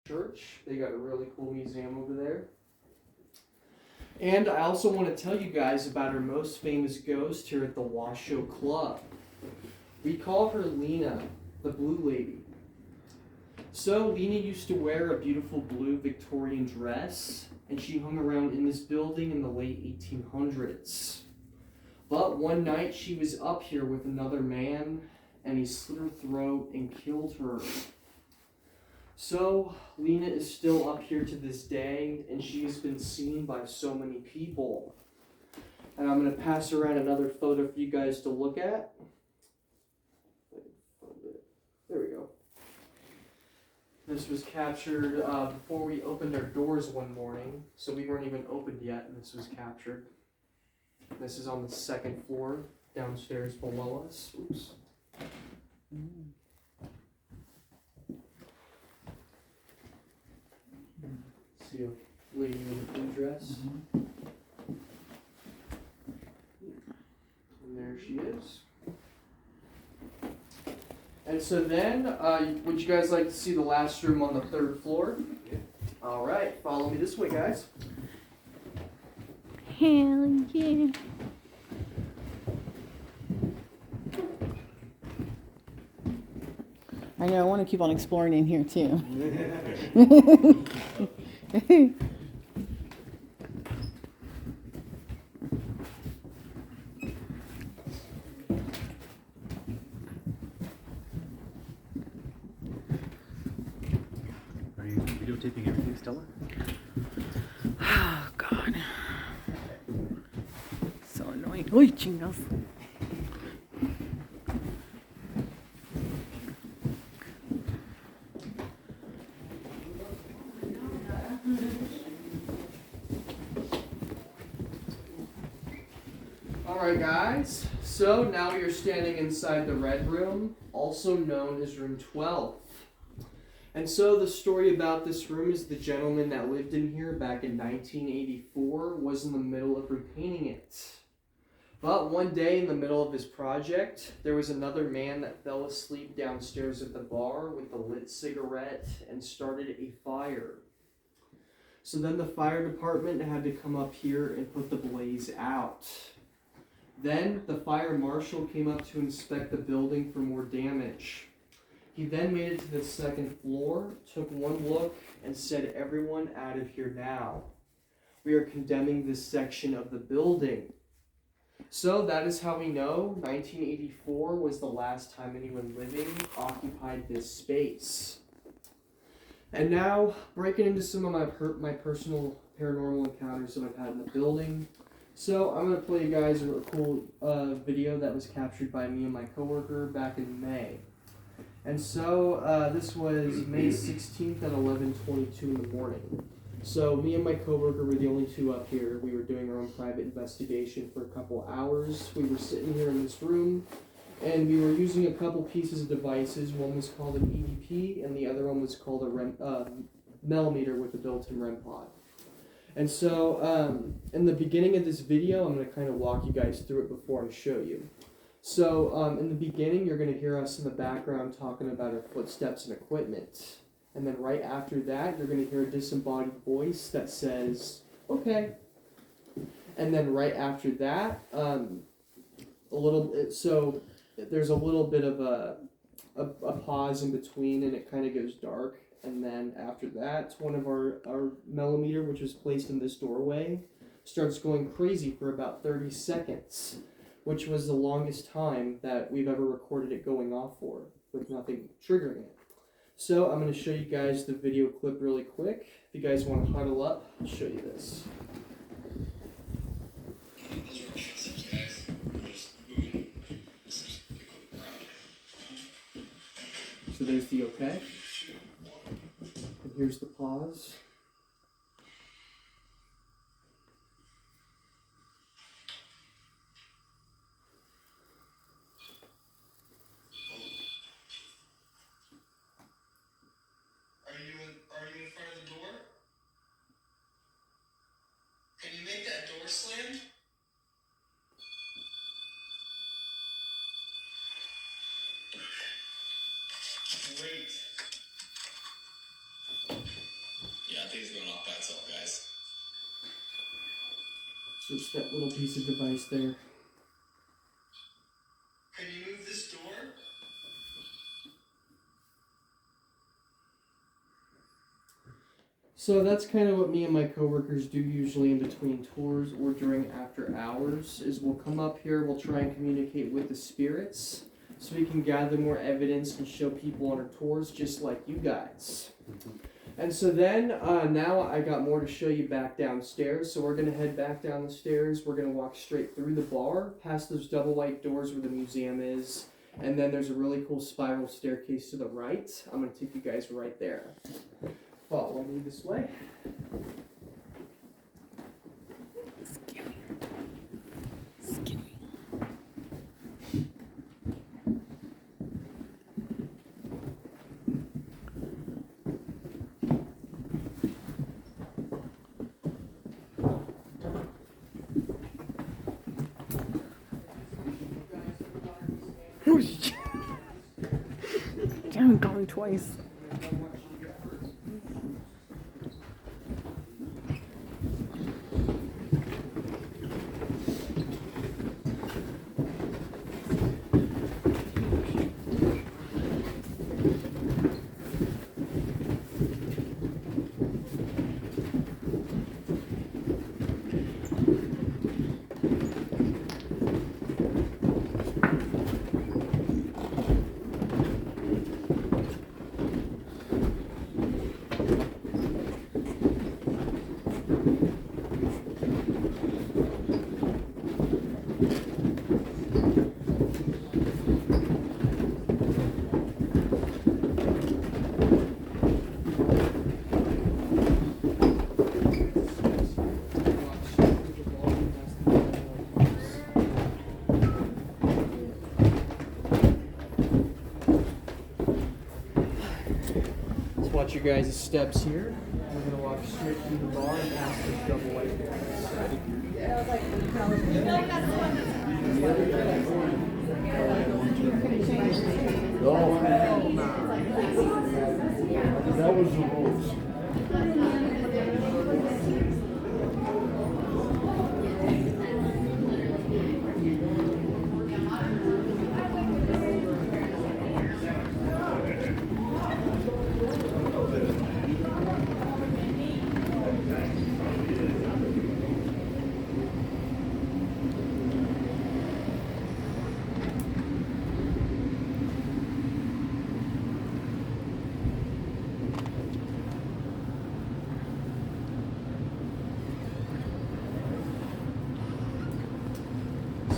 church. They got a really cool museum over there. And I also want to tell you guys about our most famous ghost here at the Washoe Club. We call her Lena, the Blue Lady. So Lena used to wear a beautiful blue Victorian dress, and she hung around in this building in the late 1800s. But one night she was up here with another man, and he slit her throat and killed her. So Lena is still up here to this day, and she has been seen by so many people. And I'm going to pass around another photo for you guys to look at. There we go. This was captured before we opened our doors one morning, so we weren't even opened yet, and this was captured. This is on the second floor, downstairs below us. Oops. See a lady in a blue dress. And there she is. And so then, would you guys like to see the last room on the third floor? Yeah. All right, follow me this way, guys. Hell yeah. I know, I want to keep on exploring in here too. Are you videotaping everything, Stella? Oh, God. So annoying. Uy, chingados. Alright guys, so now you're standing inside the red room, also known as room 12. And so the story about this room is the gentleman that lived in here back in 1984 was in the middle of repainting it. But one day in the middle of his project, there was another man that fell asleep downstairs at the bar with a lit cigarette and started a fire. So then the fire department had to come up here and put the blaze out. Then the fire marshal came up to inspect the building for more damage. He then made it to the second floor, took one look, and said, "Everyone out of here now. We are condemning this section of the building." So that is how we know 1984 was the last time anyone living occupied this space. And now, breaking into some of my personal paranormal encounters that I've had in the building. So I'm going to play you guys a cool video that was captured by me and my coworker back in May. And so this was May 16th at 11:22 in the morning. So me and my coworker were the only two up here. We were doing our own private investigation for a couple hours. We were sitting here in this room, and we were using a couple pieces of devices. One was called an EVP, and the other one was called a millimeter with a built-in REM pod. And so in the beginning of this video, I'm going to kind of walk you guys through it before I show you. So in the beginning, you're going to hear us in the background talking about our footsteps and equipment. And then right after that, you're going to hear a disembodied voice that says, "Okay." And then right after that, so there's a little bit of a pause in between, and it kind of goes dark. And then after that, one of our millimeter, which was placed in this doorway, starts going crazy for about 30 seconds, which was the longest time that we've ever recorded it going off for, with nothing triggering it. So I'm going to show you guys the video clip really quick. If you guys want to huddle up, I'll show you this. So there's the okay. And here's the pause. Are you in front of the door? Can you make that door slam? Great. Yeah, I think it's going off by itself, guys. Just that little piece of device there. Can you move this door? So that's kind of what me and my coworkers do usually in between tours or during after hours, is we'll come up here, we'll try and communicate with the spirits so we can gather more evidence and show people on our tours just like you guys. And so then, now I got more to show you back downstairs. So we're going to head back down the stairs. We're going to walk straight through the bar, past those double white doors where the museum is. And then there's a really cool spiral staircase to the right. I'm going to take you guys right there. Follow me this way. Scary. Scary. I'm going twice. Watch your guys' steps here. We're gonna walk straight through the bar and past this double white That was the rules.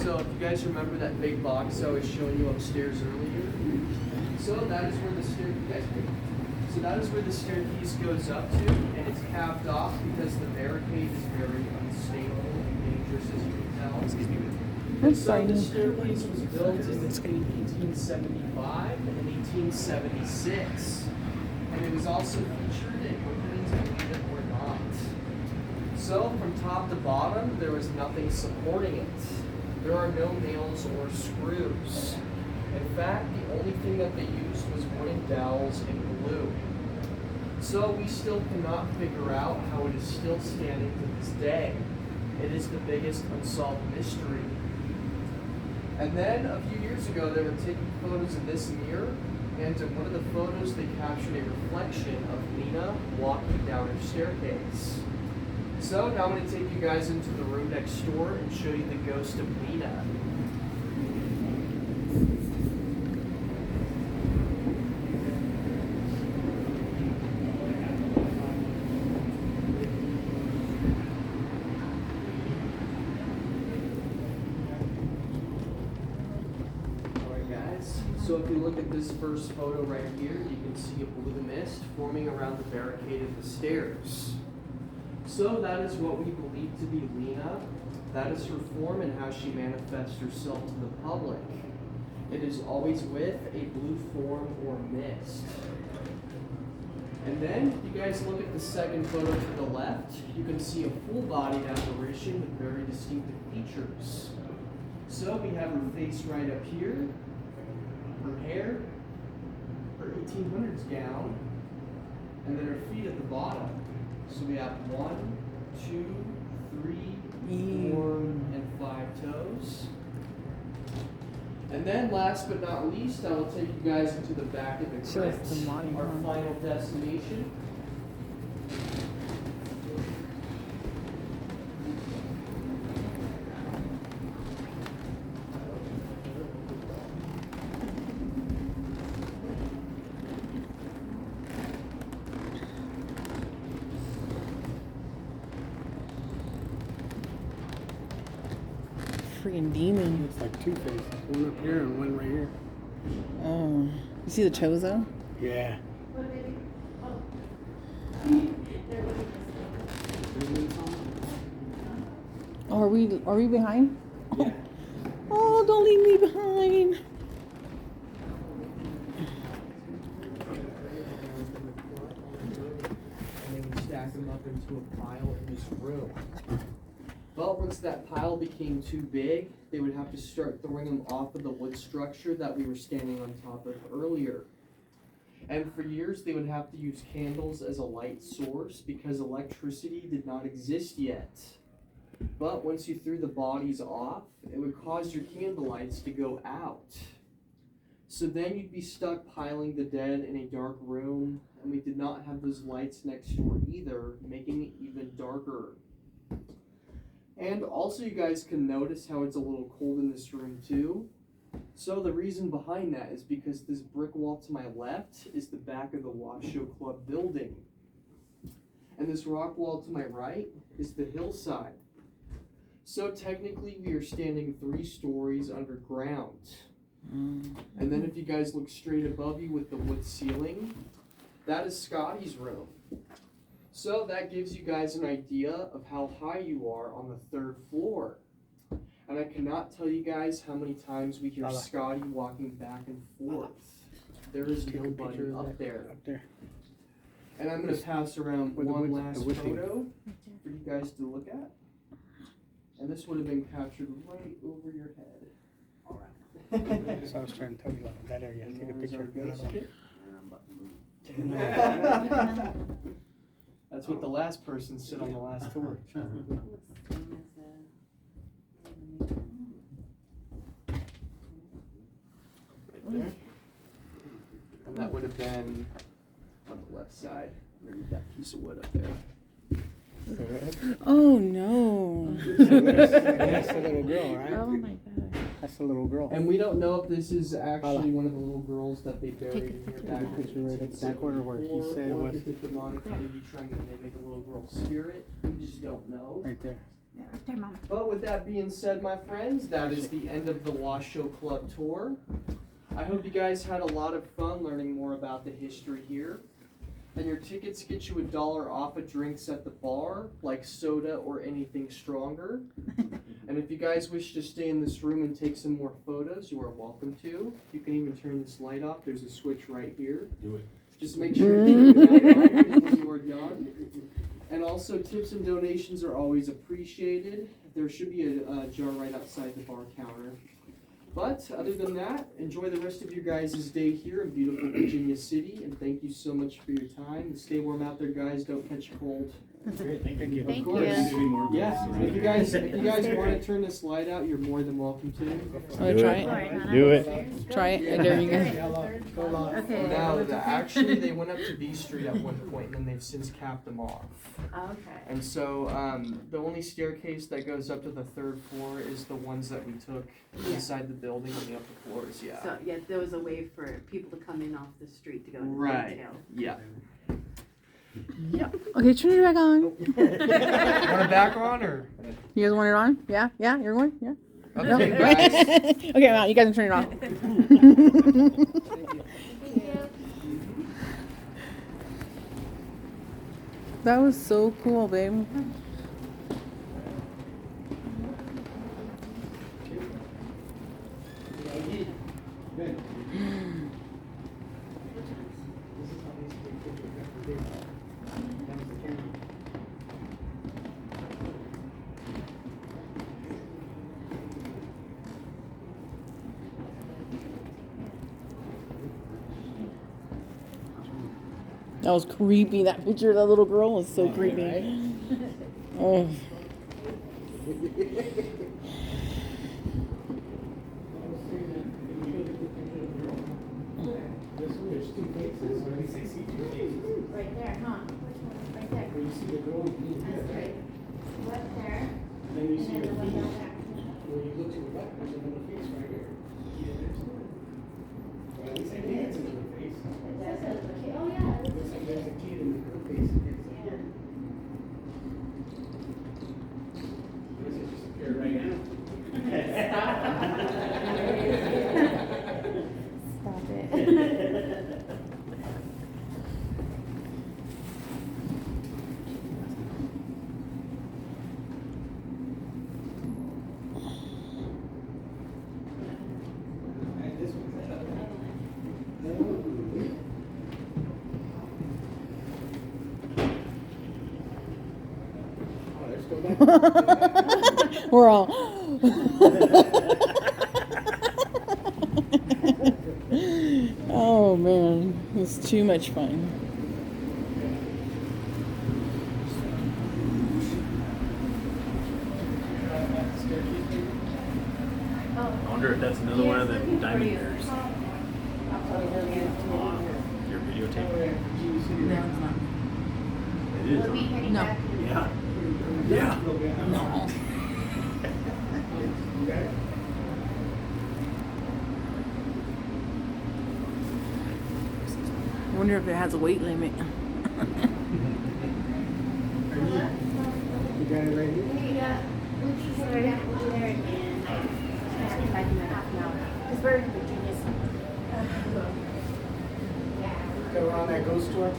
So if you guys remember that big box I was showing you upstairs earlier, so that is where the staircase goes up to, and it's capped off because the barricade is very unstable and dangerous, as you can tell. Excuse me. I'm So sorry. the staircase was built in between 1875 and 1876, and it was also featured in openings, believe it or not. So from top to bottom, there was nothing supporting it. There are no nails or screws. In fact, the only thing that they used was wooden dowels and glue. So we still cannot figure out how it is still standing to this day. It is the biggest unsolved mystery. And then a few years ago, they were taking photos of this mirror, and in one of the photos, they captured a reflection of Lena walking down her staircase. So now I'm going to take you guys into the room next door and show you the ghost of Lena. Alright guys, so if you look at this first photo right here, you can see a blue mist forming around the barricade of the stairs. So that is what we believe to be Lena. That is her form and how she manifests herself to the public. It is always with a blue form or mist. And then, if you guys look at the second photo to the left, you can see a full-bodied apparition with very distinctive features. So we have her face right up here, her hair, her 1800s gown, and then her feet at the bottom. So we have 1, 2, 3, 4, and 5 toes. And then last but not least, I will take you guys into the back of the Show us crypt, the body, our huh? final destination. Freaking demon. It's like two faces. One up here and one right here. Oh. You see the chozo? Yeah. Oh, are we behind? Yeah. Oh, don't leave me behind. And they would stack them up into a pile in this room. But once that pile became too big, they would have to start throwing them off of the wood structure that we were standing on top of earlier. And for years, they would have to use candles as a light source because electricity did not exist yet. But once you threw the bodies off, it would cause your candle lights to go out. So then you'd be stuck piling the dead in a dark room, and we did not have those lights next door either, making it even darker. And also you guys can notice how it's a little cold in this room too. So the reason behind that is because this brick wall to my left is the back of the Washoe Club building. And this rock wall to my right is the hillside. So technically we are standing 3 stories underground. And then if you guys look straight above you with the wood ceiling, that is Scotty's room. So that gives you guys an idea of how high you are on the 3rd floor. And I cannot tell you guys how many times we hear Scotty walking back and forth. There is nobody up there. Up there. And I'm going to pass around With the one wood- last the wood thing. photo for you guys to look at. And this would have been captured right over your head. So I was trying to tell you about that area. And Take a there's our picture. ghost kit. That's what the last person said on the last tour. Right there. And that would have been on the left side. Underneath that piece of wood up there. Oh no. That's the little girl, right? Oh my god. That's the little girl. And we don't know if this is actually one of the little girls that they buried Take a in here picture back of Picture right at that corner where he said it or was. if it's demonic, maybe trying to mimic a little girl's spirit. We just don't know. Right there. But with that being said, my friends, that is the end of the Washoe Club tour. I hope you guys had a lot of fun learning more about the history here. And your tickets get you $1 off of drinks at the bar, like soda or anything stronger. And if you guys wish to stay in this room and take some more photos, you are welcome to. You can even turn this light off. There's a switch right here. Do it. Just make sure you turn the light off when you are done. And also, tips and donations are always appreciated. There should be a jar right outside the bar counter. But other than that, enjoy the rest of your guys' day here in beautiful Virginia City, and thank you so much for your time. And stay warm out there, guys. Don't catch a cold. Thank you. Of course. Yeah. If you guys want to turn this light out, you're more than welcome to. Want to try it? Do it. Try it. I dare you guys. Okay. Now, actually, they went up to B Street at one point, and then they've since capped them off. Okay. And so the only staircase that goes up to the 3rd floor is the ones that we took inside the building on the upper floors. Yeah. So, yeah, there was a way for people to come in off the street to go into Right. retail. Yeah. Okay, turn it back on. Want it back on or? You guys want it on? Yeah? Yeah? You're going? Yeah? Okay, guys. Okay, I'm out. You guys can turn it off. That was so cool, babe. That was creepy. That picture of that little girl was so creepy. Oh. Right there, huh? Right there. Where you see the girl, That's right. Left there, and then you and see then the the one down face. there. Where you look to the left, there's another face right here. Yeah, there's one. Well, at least I think it's another face. It says there's a kid. Oh, yeah. it Looks looks like like there's a kid in the girl face. Yeah. Where does it just appear right now? Stop it. And this one's that other one. Oh, there's go back. We're all. Oh man, it's too much fun. I wonder if that's another one of the diamond mirrors on your videotape. No, it's not. It is. We'll be huh? heading No. back to the- Yeah. Yeah. No. I wonder if it has a weight limit. You got it right here? Yeah, we'll be heading back over there in like in half an hour. Because we're in Virginia. Go around that ghost store?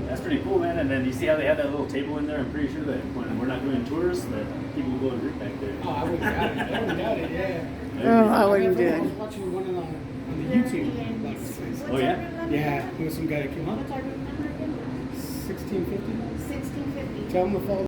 That's pretty cool, man. And then you see how they have that little table in there? I'm pretty sure that when we're not doing tours, that people will go and drink back there. Oh, I wouldn't doubt it. I wouldn't doubt it, yeah. Oh, I wouldn't do I was it. watching one on the YouTube. Like, Oh, yeah? yeah, there was some guy that came up. What's our room number again? 1650. 1650. Tell him to follow